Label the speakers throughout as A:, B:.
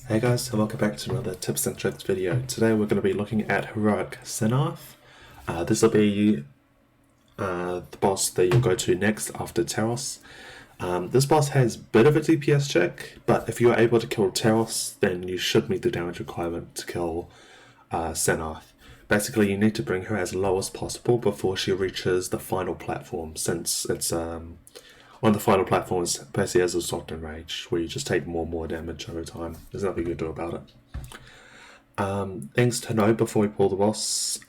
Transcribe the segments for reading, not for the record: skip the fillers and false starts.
A: Hey guys, and welcome back to another tips and tricks video. Today we're going to be looking at heroic Sennarth. This will be the boss that you'll go to next after Taros. This boss has a bit of a DPS check, but if you're able to kill Taros, then you should meet the damage requirement to kill Sennarth. Basically, you need to bring her as low as possible before she reaches the final platform, since it's one of the final platforms basically has a soften rage, where you just take more and more damage over time. There's nothing you can do about it. Things to know before we pull the boss.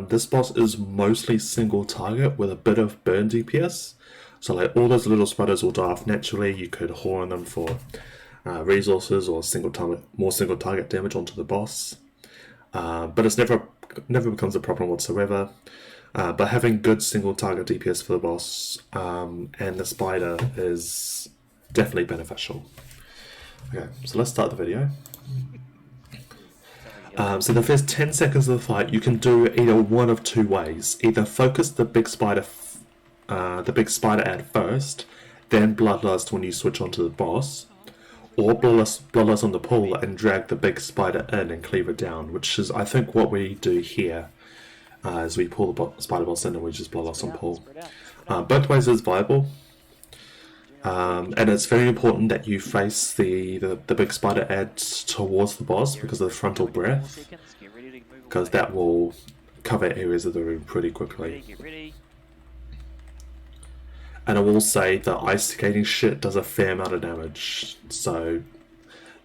A: This boss is mostly single target with a bit of burn DPS. So like all those little spiders will die off naturally. You could whore on them for resources or more single target damage onto the boss. But it's never becomes a problem whatsoever. But having good single target DPS for the boss and the spider is definitely beneficial. Okay, so let's start the video. So the first 10 seconds of the fight, you can do either one of two ways. Either focus the big spider at first, then bloodlust when you switch onto the boss, or bloodlust on the pool and drag the big spider in and cleave it down, which is I think what we do here. As we pull the spider boss in and we just bloodlust on pool. Both ways is viable. And it's very important that you face the big spider adds towards the boss because of the frontal breath, because that will cover areas of the room pretty quickly. And I will say that ice skating shit does a fair amount of damage, so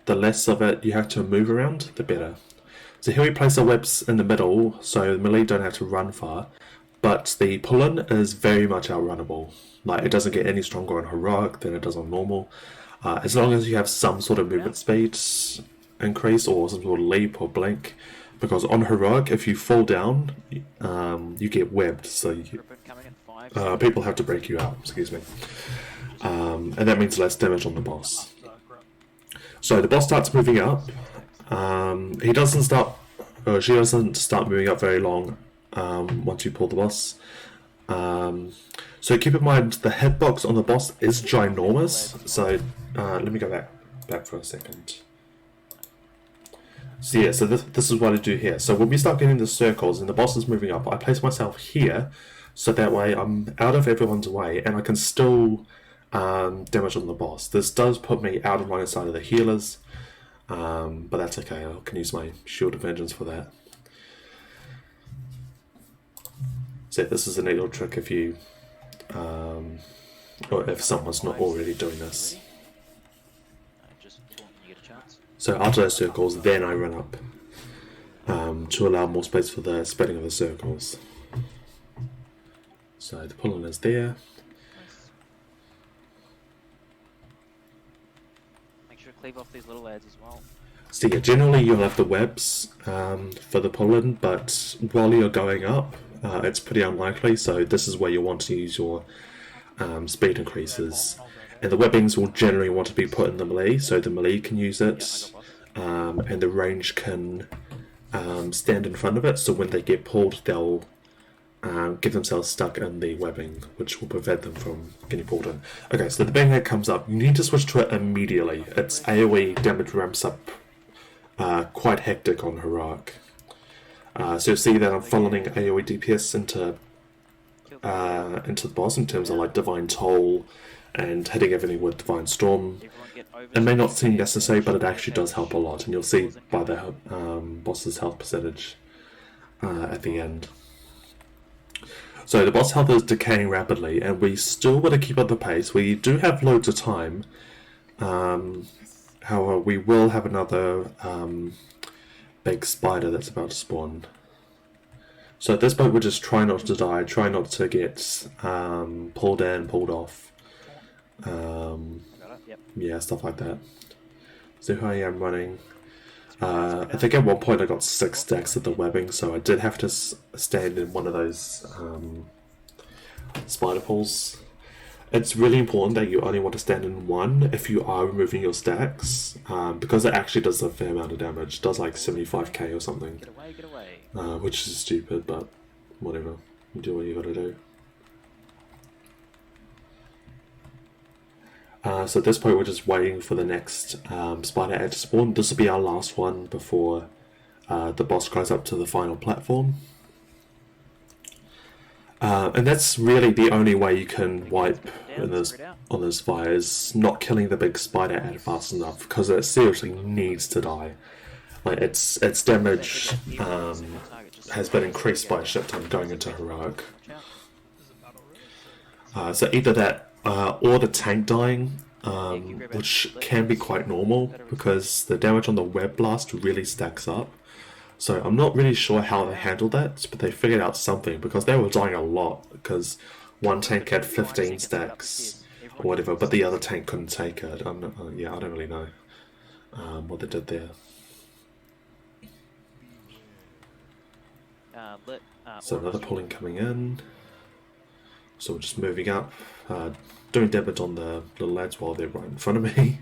A: the less of it you have to move around, the better. So here we place the webs in the middle, so the melee don't have to run far, but the pull-in is very much outrunnable. Like, it doesn't get any stronger on heroic than it does on normal. As long as you have some sort of movement speed increase or some sort of leap or blink, because on heroic, if you fall down, you get webbed, so people have to break you out, excuse me. And that means less damage on the boss. So the boss starts moving up. She doesn't start moving up very long once you pull the boss. So keep in mind the hitbox on the boss is ginormous. So let me go back for a second. So yeah, so this is what I do here. So when we start getting the circles and the boss is moving up, I place myself here, so that way I'm out of everyone's way and I can still damage on the boss. This does put me out of line of sight of the healers. But that's okay, I can use my Shield of Vengeance for that. So this is a neat little trick if you, or if someone's not already doing this. So after those circles, then I run up to allow more space for the spreading of the circles. So the pull-in is there.
B: Cleave off these little lads as well.
A: So yeah, generally you'll have the webs for the pull-in, but while you're going up, it's pretty unlikely, so this is where you want to use your speed increases. And the webbings will generally want to be put in the melee, so the melee can use it, and the range can stand in front of it, so when they get pulled, they'll get themselves stuck in the webbing, which will prevent them from getting pulled in. Okay, so the bang that comes up, you need to switch to it immediately. Its AoE damage ramps up quite hectic on heroic. So you'll see that I'm following AoE DPS into the boss in terms of like Divine Toll and hitting everything with Divine Storm. It may not seem necessary, but it actually does help a lot, and you'll see by the boss's health percentage at the end. So the boss health is decaying rapidly, and we still want to keep up the pace. We do have loads of time. However, we will have another big spider that's about to spawn. So at this point, we're just trying not to die, try not to get pulled in, pulled off. Yeah, stuff like that. So here I am running. I think at one point I got 6 stacks of the webbing, so I did have to stand in one of those spider pools. It's really important that you only want to stand in one if you are removing your stacks, because it actually does a fair amount of damage. It does like 75k or something,
B: Get away.
A: which is stupid, but whatever. You do what you gotta do. So at this point we're just waiting for the next spider ant to spawn. This will be our last one before the boss goes up to the final platform. And that's really the only way you can wipe on this fire, is not killing the big spider ant fast enough, because it seriously needs to die. Like its damage has been increased by a shit ton going into heroic. So either that or the tank dying, which can be quite normal because the damage on the web blast really stacks up. So I'm not really sure how they handled that, but they figured out something, because they were dying a lot, because one tank had 15 stacks or whatever, but the other tank couldn't take it. Yeah, I don't really know what they did there. So another pulling coming in. So we're just moving up, doing damage on the little lads while they're right in front of me.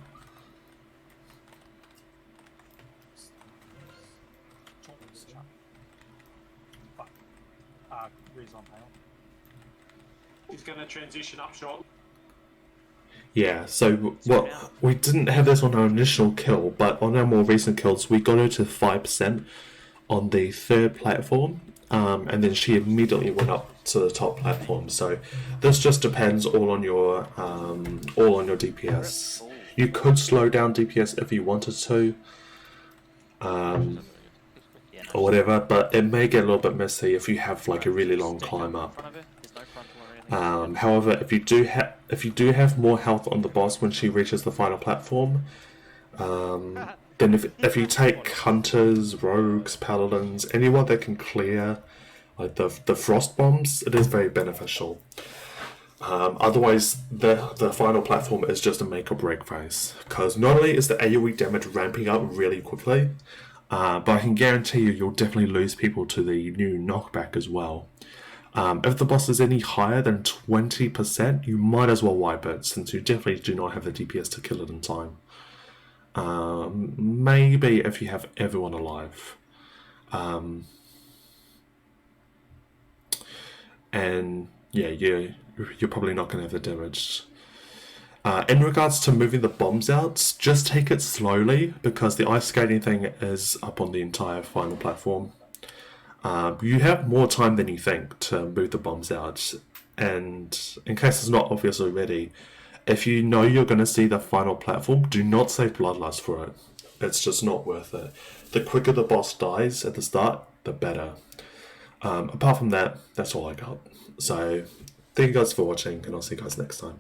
C: He's going to transition up short.
A: Yeah, so we didn't have this on our initial kill, but on our more recent kills we got her to 5% on the third platform, and then she immediately went up to the top platform. So this just depends all on your DPS. You could slow down DPS if you wanted to, or whatever, but it may get a little bit messy if you have like a really long climb up. However, if you do have more health on the boss when she reaches the final platform, then if you take hunters, rogues, paladins, anyone that can clear like the frost bombs, it is very beneficial. Otherwise, the final platform is just a make or break phase, because not only is the AoE damage ramping up really quickly, but I can guarantee you'll definitely lose people to the new knockback as well. If the boss is any higher than 20%, you might as well wipe it, since you definitely do not have the DPS to kill it in time. Maybe if you have everyone alive. And yeah, you're probably not going to have the damage. In regards to moving the bombs out, just take it slowly, because the ice skating thing is up on the entire final platform. You have more time than you think to move the bombs out, and in case it's not obvious already, if you know you're going to see the final platform, do not save Bloodlust for it. It's just not worth it. The quicker the boss dies at the start, the better. Apart from that, that's all I got. So thank you guys for watching, and I'll see you guys next time.